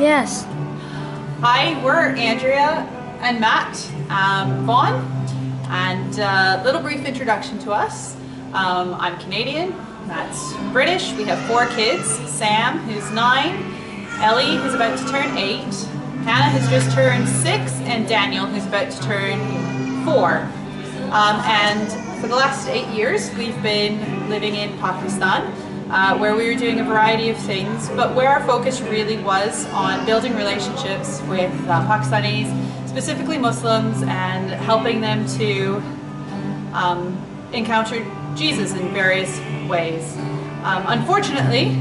Yes. Hi, we're Andrea and Matt Vaughn, and a little brief introduction to us. I'm Canadian, Matt's British. We have 4 kids: Sam, who's 9, Ellie, who's about to turn 8, Hannah, who's just turned 6, and Daniel, who's about to turn 4. And for the last 8 years, we've been living in Pakistan, where we were doing a variety of things, but where our focus really was on building relationships with Pakistanis, specifically Muslims, and helping them to encounter Jesus in various ways. Unfortunately,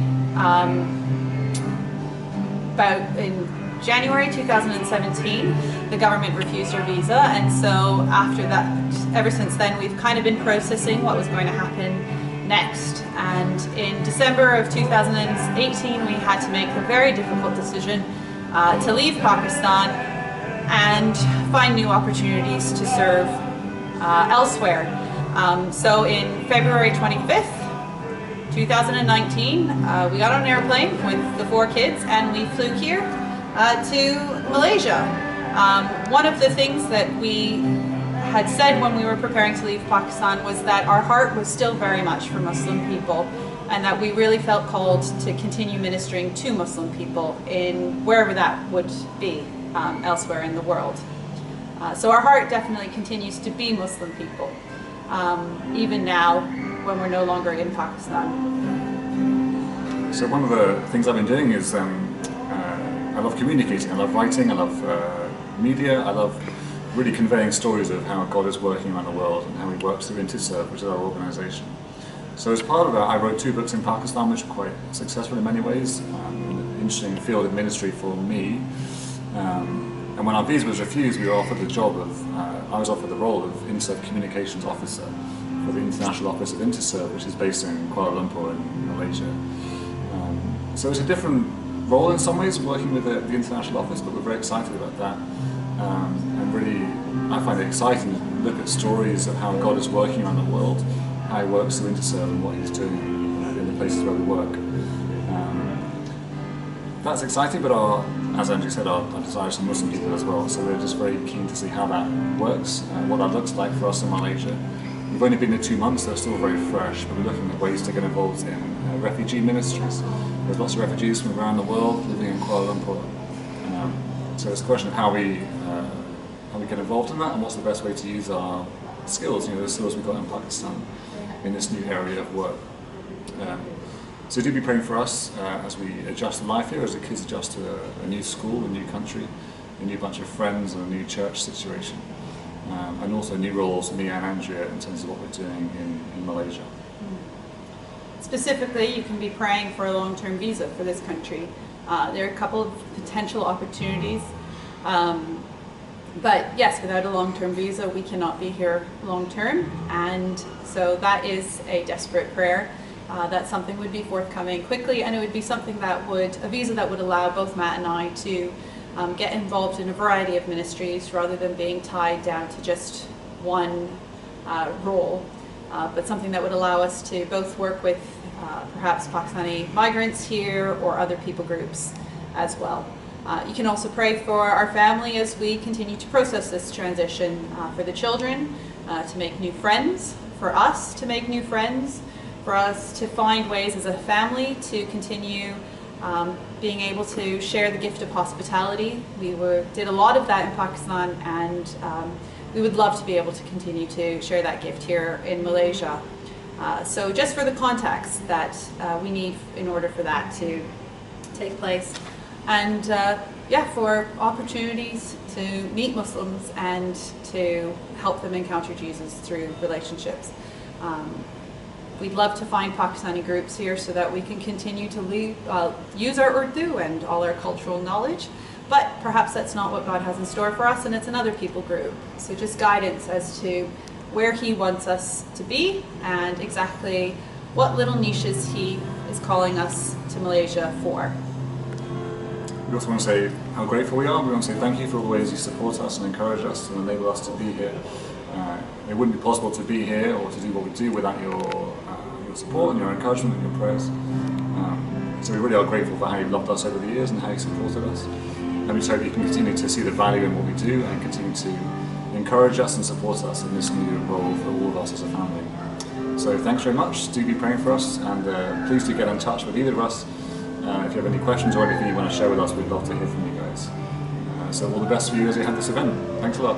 about in January 2017, the government refused our visa, and so after that, ever since then, we've kind of been processing what was going to happen next. And in December of 2018, we had to make the very difficult decision to leave Pakistan and find new opportunities to serve elsewhere. So in February 25th, 2019, we got on an airplane with the 4 kids and we flew here to Malaysia. One of the things that we had said when we were preparing to leave Pakistan was that our heart was still very much for Muslim people, and that we really felt called to continue ministering to Muslim people in wherever that would be elsewhere in the world. So our heart definitely continues to be Muslim people, even now when we're no longer in Pakistan. So one of the things I've been doing is I love communicating, I love writing, I love media, I love really conveying stories of how God is working around the world and how He works through Interserve, which is our organisation. So as part of that, I wrote 2 books in Pakistan, which were quite successful in many ways, an interesting field of ministry for me. And when our visa was refused, we were offered the job of, I was offered the role of Interserve Communications Officer for the International Office of Interserve, which is based in Kuala Lumpur in Malaysia. So it's a different role in some ways, working with the International Office, but we're very excited about that. And really, I find it exciting to look at stories of how God is working around the world, how He works through Interserve and what He's doing in the places where we work. That's exciting, but as Andrew said, our desire is for Muslim people as well, so we're just very keen to see how that works, what that looks like for us in Malaysia. We've only been there 2 months, so it's still very fresh, but we're looking at ways to get involved in refugee ministries. There's lots of refugees from around the world living in Kuala Lumpur. So it's a question of how we get involved in that, and what's the best way to use our skills, the skills we've got in Pakistan in this new area of work. So do be praying for us as we adjust to life here, as the kids adjust to a new school, a new country, a new bunch of friends, and a new church situation. And also new roles for me and Andrea in terms of what we're doing in Malaysia. Specifically, you can be praying for a long-term visa for this country. There are a couple of potential opportunities, but yes, without a long-term visa, we cannot be here long-term, and so that is a desperate prayer. That something would be forthcoming quickly, and it would be something that a visa that would allow both Matt and I to get involved in a variety of ministries rather than being tied down to just one role, but something that would allow us to both work with perhaps Pakistani migrants here or other people groups as well. You can also pray for our family as we continue to process this transition, for the children to make new friends, for us to make new friends, for us to find ways as a family to continue being able to share the gift of hospitality. We did a lot of that in Pakistan, and we would love to be able to continue to share that gift here in Malaysia. So just for the context that we need in order for that to take place. And yeah, for opportunities to meet Muslims and to help them encounter Jesus through relationships. We'd love to find Pakistani groups here so that we can continue to use our Urdu and all our cultural knowledge, but perhaps that's not what God has in store for us, and it's another people group. So just guidance as to where He wants us to be and exactly what little niches He is calling us to Malaysia for. We also want to say how grateful we are. We want to say thank you for all the ways you support us and encourage us and enable us to be here. It wouldn't be possible to be here or to do what we do without your support and your encouragement and your prayers. So we really are grateful for how you've loved us over the years and how you've supported us. And we just hope you can continue to see the value in what we do and continue to encourage us and support us in this new role for all of us as a family. So thanks very much. Do be praying for us, and please do get in touch with either of us. If you have any questions or anything you want to share with us, we'd love to hear from you guys. So all the best for you as you have this event. Thanks a lot.